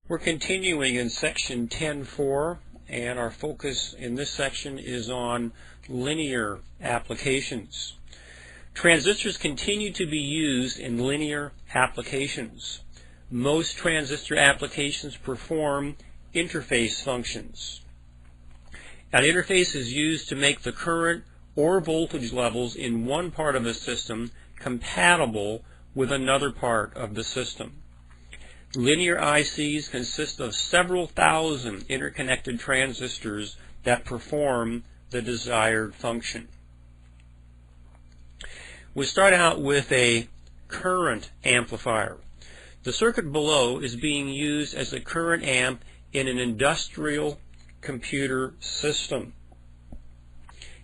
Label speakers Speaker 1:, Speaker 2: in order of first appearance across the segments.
Speaker 1: We're continuing in section 10.4, and our focus in this section is on linear applications. Transistors continue to be used in linear applications. Most transistor applications perform interface functions. An interface is used to make the current or voltage levels in one part of the system compatible with another part of the system. Linear ICs consist of several thousand interconnected transistors that perform the desired function. We start out with a current amplifier. The circuit below is being used as a current amp in an industrial computer system.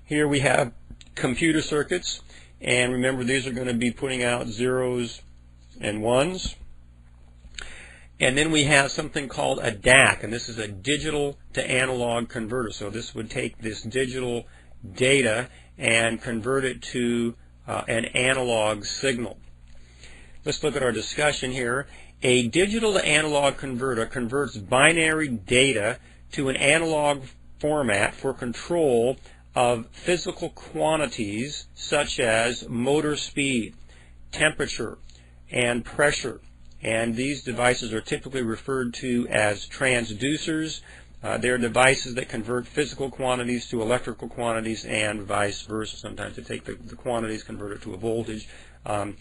Speaker 1: Here we have computer circuits, and remember these are going to be putting out zeros and ones. And then we have something called a DAC, and this is a digital to analog converter. So this would take this digital data and convert it to an analog signal. Let's look at our discussion here. A digital to analog converter converts binary data to an analog format for control of physical quantities such as motor speed, temperature, and pressure. And these devices are typically referred to as transducers. They're devices that convert physical quantities to electrical quantities and vice versa. Sometimes they take the quantities, convert it to a voltage. And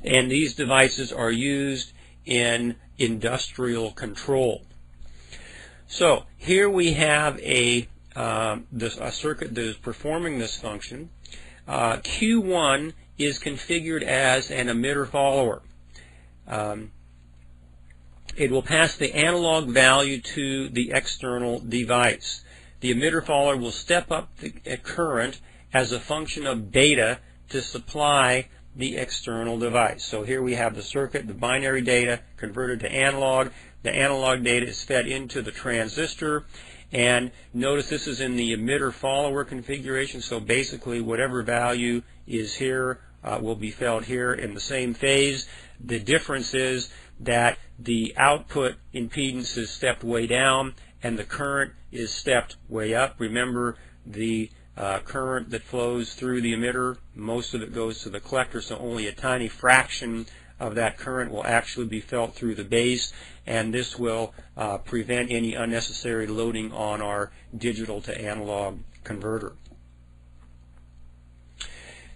Speaker 1: these devices are used in industrial control. So here we have a circuit that is performing this function. Q1 is configured as an emitter follower. It will pass the analog value to the external device. The emitter follower will step up the current as a function of beta to supply the external device. So here we have the circuit, the binary data converted to analog. The analog data is fed into the transistor, and notice this is in the emitter follower configuration, so basically whatever value is here will be fed here in the same phase. The difference is that the output impedance is stepped way down and the current is stepped way up. Remember, the current that flows through the emitter, most of it goes to the collector, so only a tiny fraction of that current will actually be felt through the base, and this will prevent any unnecessary loading on our digital to analog converter.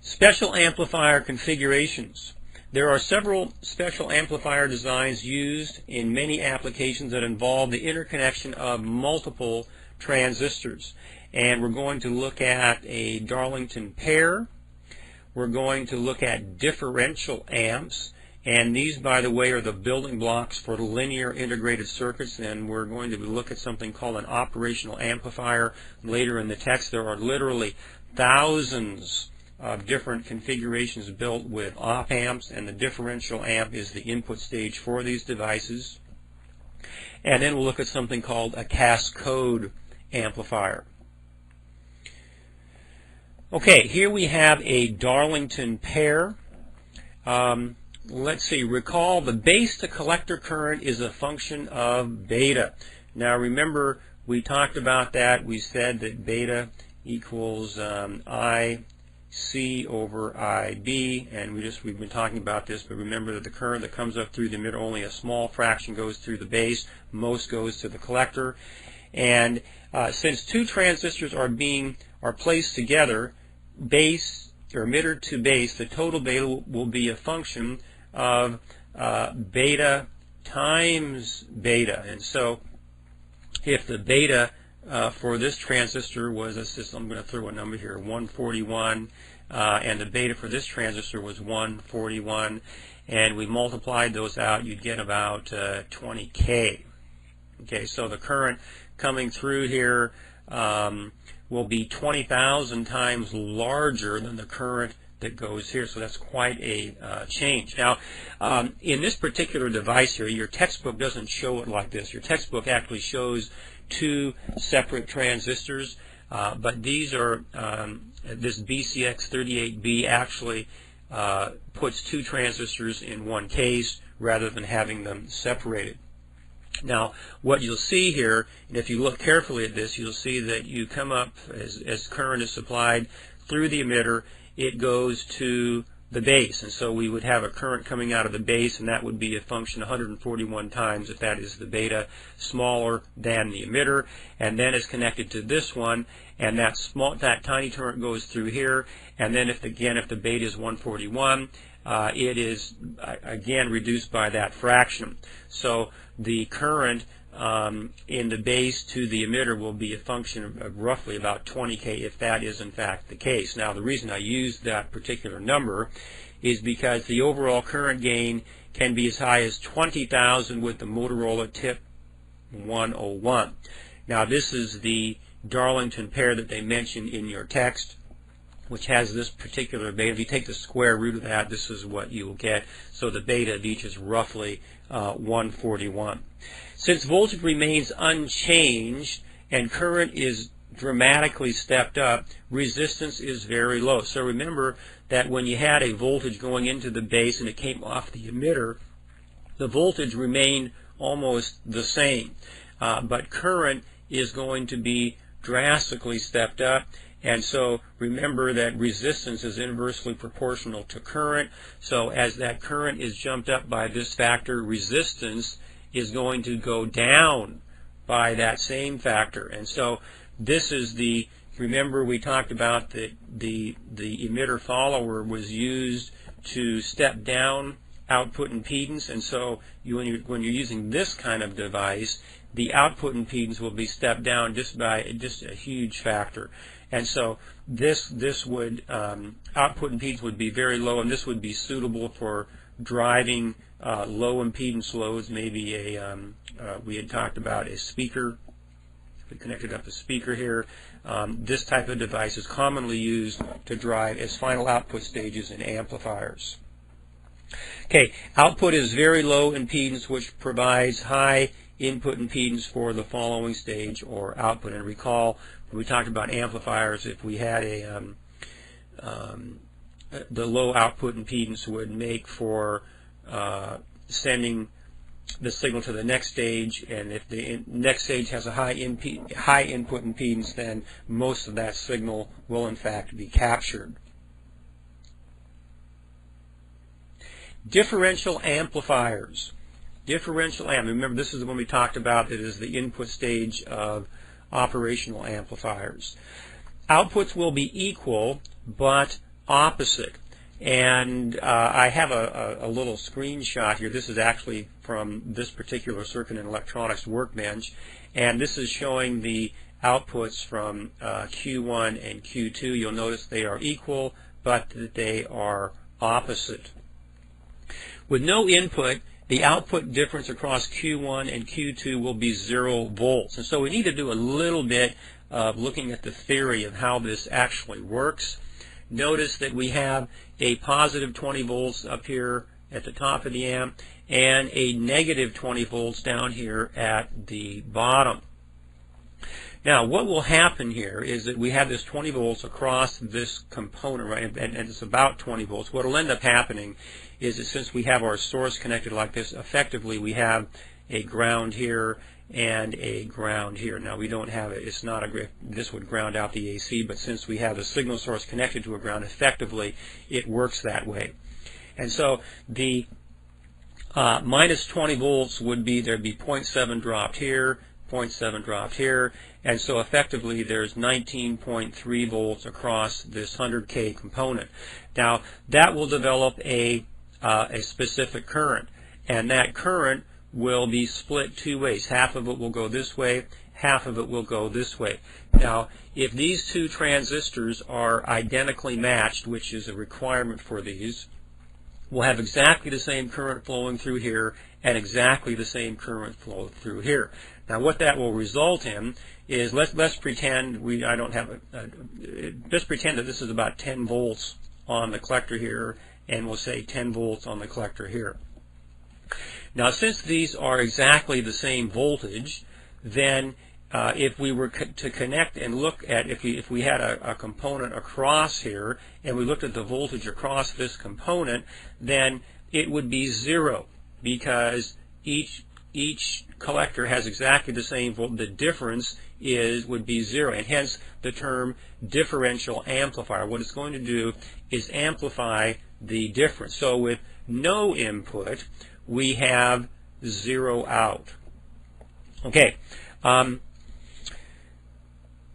Speaker 1: Special amplifier configurations. There are several special amplifier designs used in many applications that involve the interconnection of multiple transistors. And we're going to look at a Darlington pair. We're going to look at differential amps. And these, by the way, are the building blocks for the linear integrated circuits. And we're going to look at something called an operational amplifier later in the text. There are literally thousands of different configurations built with op amps, and the differential amp is the input stage for these devices. And then we'll look at something called a cascode amplifier. Okay, here we have a Darlington pair. Let's see, recall the base to collector current is a function of beta. Now remember, we talked about that. We said that beta equals IC over IB, and we've been talking about this, but remember that the current that comes up through the emitter, only a small fraction goes through the base, most goes to the collector. And since two transistors are placed together, base or emitter to base, the total beta will be a function of beta times beta. And so if the beta for this transistor was, I'm going to throw a number here, 141, and the beta for this transistor was 141, and we multiplied those out, you'd get about 20K. Okay, so the current coming through here will be 20,000 times larger than the current that goes here, so that's quite a change. Now, in this particular device here, your textbook doesn't show it like this. Your textbook actually shows two separate transistors, but these are, this BCX38B actually puts two transistors in one case rather than having them separated. Now, what you'll see here, and if you look carefully at this, you'll see that you come up, as current is supplied through the emitter, it goes to the base. And so we would have a current coming out of the base, and that would be a function 141 times, if that is the beta, smaller than the emitter. And then it's connected to this one, and that tiny current goes through here. And then if the beta is 141, it is again reduced by that fraction. So the current in the base to the emitter will be a function of roughly about 20K, if that is in fact the case. Now, the reason I use that particular number is because the overall current gain can be as high as 20,000 with the Motorola Tip 101. Now, this is the Darlington pair that they mentioned in your text, which has this particular beta. If you take the square root of that, this is what you will get. So the beta of each is roughly 141. Since voltage remains unchanged and current is dramatically stepped up, resistance is very low. So remember that when you had a voltage going into the base and it came off the emitter, the voltage remained almost the same. But current is going to be drastically stepped up. And so remember that resistance is inversely proportional to current. So as that current is jumped up by this factor, resistance is going to go down by that same factor. And so this is remember we talked about that the emitter follower was used to step down output impedance. And so when you're using this kind of device, the output impedance will be stepped down by a huge factor. And so this would output impedance would be very low, and this would be suitable for driving low impedance loads. Maybe we had talked about a speaker. We connected up a speaker here. This type of device is commonly used to drive as final output stages in amplifiers. Okay, output is very low impedance, which provides high input impedance for the following stage or output. And recall, when we talked about amplifiers, if we had the low output impedance would make for sending the signal to the next stage, and if the next stage has a high input impedance, then most of that signal will in fact be captured. Differential amplifiers. Remember, this is the one we talked about that is the input stage of operational amplifiers. Outputs will be equal but opposite. And I have a little screenshot here. This is actually from this particular circuit and electronics workbench. And this is showing the outputs from Q1 and Q2. You'll notice they are equal, but that they are opposite. With no input, the output difference across Q1 and Q2 will be 0 volts. And so we need to do a little bit of looking at the theory of how this actually works. Notice that we have a positive 20 volts up here at the top of the amp and a negative 20 volts down here at the bottom. Now, what will happen here is that we have this 20 volts across this component, right, and it's about 20 volts. What will end up happening is that since we have our source connected like this, effectively we have a ground here and a ground here. Now, we don't have it. It's not this would ground out the AC, but since we have the signal source connected to a ground, effectively it works that way. And so the minus 20 volts would be, there'd be 0.7 dropped here, 0.7 dropped here, and so effectively there's 19.3 volts across this 100K component. Now, that will develop a specific current, and that current will be split two ways. Half of it will go this way, half of it will go this way. Now, if these two transistors are identically matched, which is a requirement for these, we'll have exactly the same current flowing through here and exactly the same current flow through here. Now, what that will result in is, let's pretend let's pretend that this is about 10 volts on the collector here, and we'll say 10 volts on the collector here. Now, since these are exactly the same voltage, then if we were to connect and look at, if we had a component across here and we looked at the voltage across this component, then it would be 0, because each each collector has exactly the same voltage. The difference would be 0, and hence the term differential amplifier. What it's going to do is amplify the difference. So with no input, we have 0 out. Okay.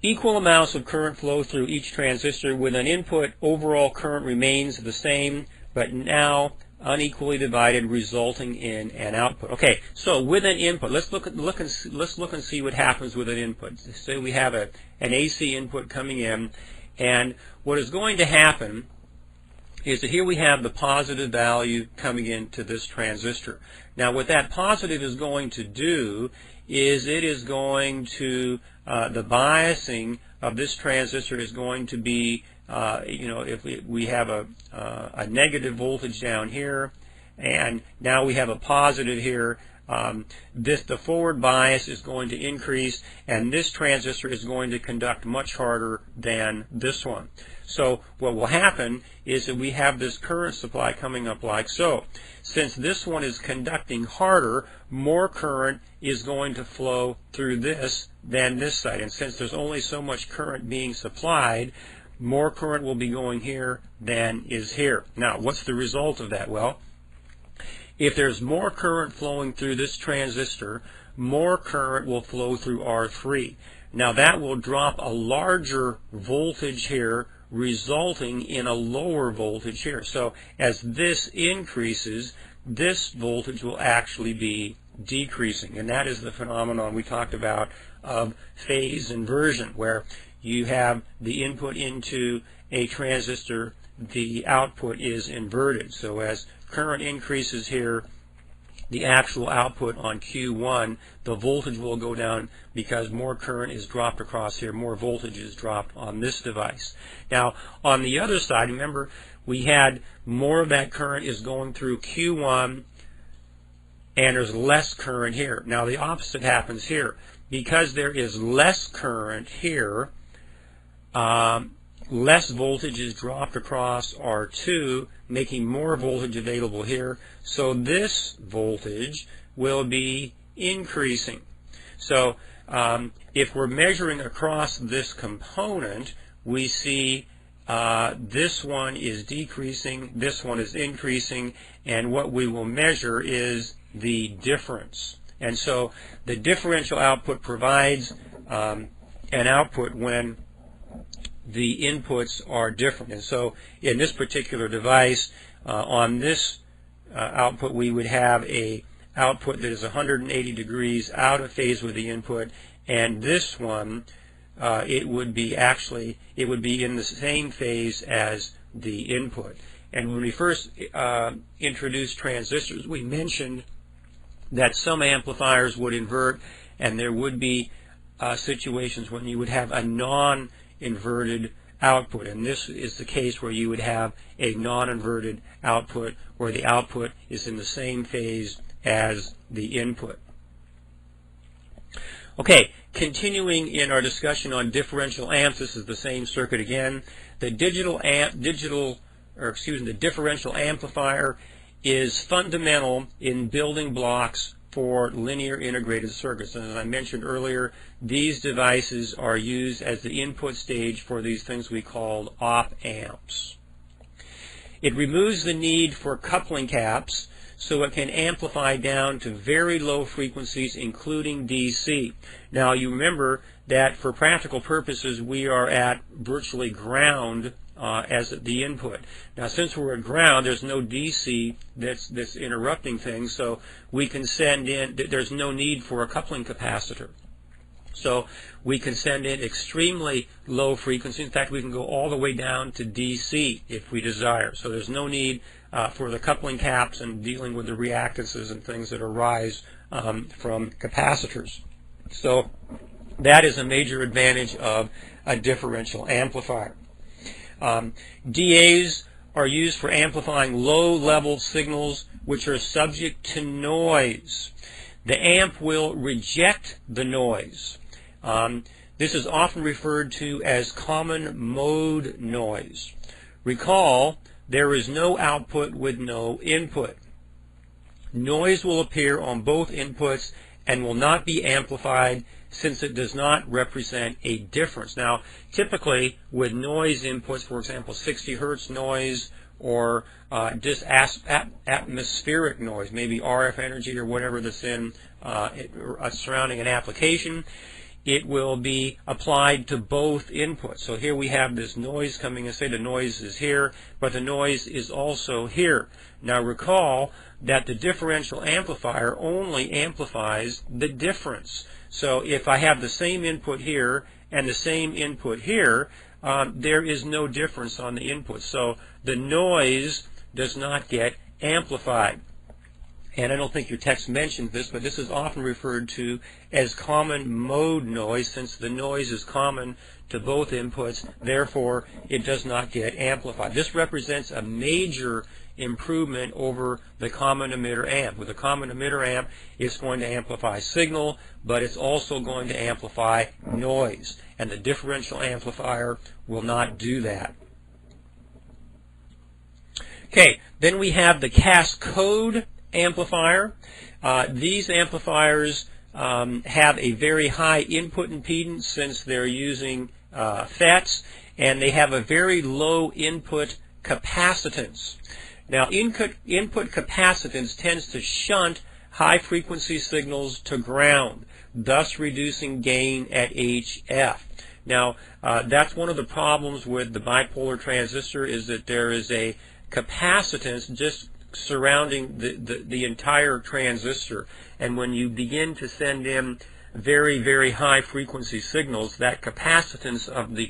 Speaker 1: Equal amounts of current flow through each transistor. With an input, overall current remains the same, but now unequally divided, resulting in an output. Okay, so with an input, let's look and see what happens with an input. Say we have an AC input coming in, and what is going to happen is that here we have the positive value coming into this transistor. Now, what that positive is going to do is it is going to the biasing of this transistor is going to be, if we have a negative voltage down here, and now we have a positive here, the forward bias is going to increase, and this transistor is going to conduct much harder than this one. So what will happen is that we have this current supply coming up like so. Since this one is conducting harder, more current is going to flow through this than this side. And since there's only so much current being supplied, more current will be going here than is here. Now, what's the result of that? Well, if there's more current flowing through this transistor, more current will flow through R3. Now, that will drop a larger voltage here, resulting in a lower voltage here. So as this increases, this voltage will actually be decreasing, and that is the phenomenon we talked about of phase inversion, where you have the input into a transistor, the output is inverted. So as current increases here, the actual output on Q1, the voltage will go down because more current is dropped across here, more voltage is dropped on this device. Now, on the other side, remember, we had more of that current is going through Q1, and there's less current here. Now, the opposite happens here. Because there is less current here, less voltage is dropped across R2, making more voltage available here. So this voltage will be increasing. So if we're measuring across this component, we see this one is decreasing, this one is increasing, and what we will measure is the difference. And so the differential output provides an output when the inputs are different. And so in this particular device, on this output, we would have a output that is 180 degrees out of phase with the input, and this one, it would be in the same phase as the input. And when we first introduced transistors, we mentioned that some amplifiers would invert, and there would be situations when you would have a non-inverted output, and this is the case where you would have a non-inverted output where the output is in the same phase as the input. Okay, continuing in our discussion on differential amps, this is the same circuit again. The differential amplifier is fundamental in building blocks for linear integrated circuits. And as I mentioned earlier, these devices are used as the input stage for these things we call op amps. It removes the need for coupling caps, so it can amplify down to very low frequencies, including DC. Now, you remember that for practical purposes, we are at virtually ground as the input. Now, since we're at ground, there's no DC that's interrupting things, so we can send in, there's no need for a coupling capacitor. So we can send in extremely low frequency. In fact, we can go all the way down to DC if we desire. So there's no need for the coupling caps and dealing with the reactances and things that arise from capacitors. So that is a major advantage of a differential amplifier. DAs are used for amplifying low-level signals which are subject to noise. The amp will reject the noise. This is often referred to as common mode noise. Recall, there is no output with no input. Noise will appear on both inputs and will not be amplified since it does not represent a difference. Now, typically with noise inputs, for example, 60 hertz noise or just atmospheric noise, maybe RF energy or whatever that's in surrounding an application, it will be applied to both inputs. So here we have this noise coming in. Say the noise is here, but the noise is also here. Now recall that the differential amplifier only amplifies the difference. So if I have the same input here and the same input here, there is no difference on the input. So the noise does not get amplified. And I don't think your text mentioned this, but this is often referred to as common mode noise, since the noise is common to both inputs, therefore it does not get amplified. This represents a major improvement over the common emitter amp. With a common emitter amp, it's going to amplify signal, but it's also going to amplify noise. And the differential amplifier will not do that. Okay, then we have the Codec Amplifier. These amplifiers have a very high input impedance since they're using FETs, and they have a very low input capacitance. Now, input capacitance tends to shunt high frequency signals to ground, thus reducing gain at HF. Now, that's one of the problems with the bipolar transistor, is that there is a capacitance just surrounding the entire transistor, and when you begin to send in very, very high frequency signals, that capacitance of the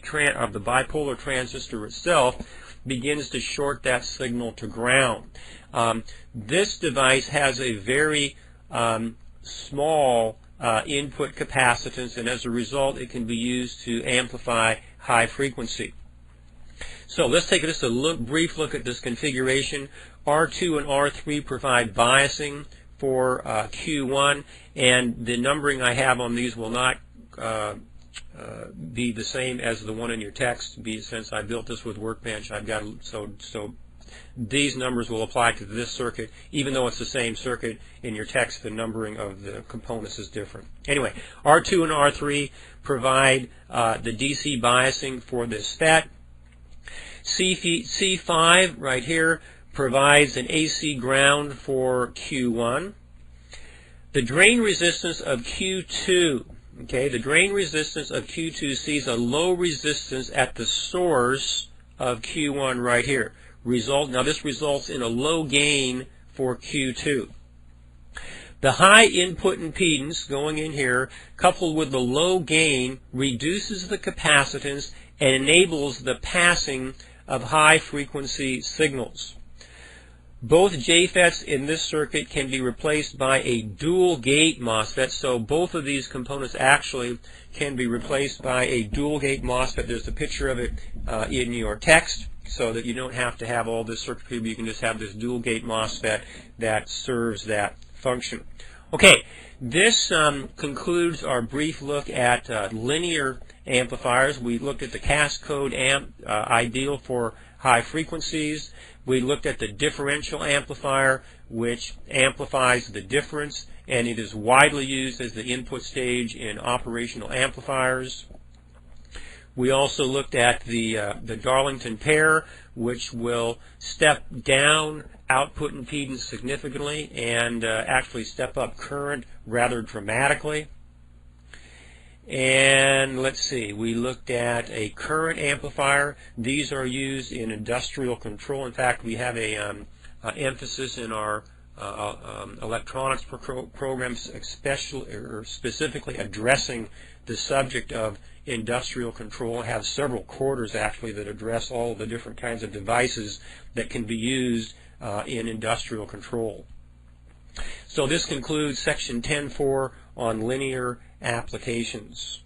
Speaker 1: bipolar transistor itself begins to short that signal to ground. This device has a very small input capacitance, and as a result it can be used to amplify high frequency. So let's take just a brief look at this configuration. R2 and R3 provide biasing for Q1, and the numbering I have on these will not be the same as the one in your text. Since I built this with Workbench, I've got so these numbers will apply to this circuit, even though it's the same circuit. In your text, the numbering of the components is different. Anyway, R2 and R3 provide the DC biasing for this FET. C5 right here provides an AC ground for Q1. The drain resistance of Q2, okay, the drain resistance of Q2 sees a low resistance at the source of Q1 right here. Now this results in a low gain for Q2. The high input impedance going in here, coupled with the low gain, reduces the capacitance and enables the passing of high frequency signals. Both JFETs in this circuit can be replaced by a dual gate MOSFET, so both of these components actually can be replaced by a dual gate MOSFET. There's a picture of it in your text, so that you don't have to have all this circuitry, but you can just have this dual gate MOSFET that serves that function. Okay, this concludes our brief look at linear amplifiers. We looked at the Codec amp, ideal for high frequencies. We looked at the differential amplifier, which amplifies the difference, and it is widely used as the input stage in operational amplifiers. We also looked at the Darlington pair, which will step down output impedance significantly and actually step up current rather dramatically. And let's see, we looked at a current amplifier. These are used in industrial control. In fact, we have a emphasis in our electronics programs, specifically addressing the subject of industrial control. I have several quarters actually that address all of the different kinds of devices that can be used in industrial control. So this concludes section 10.4 on linear applications.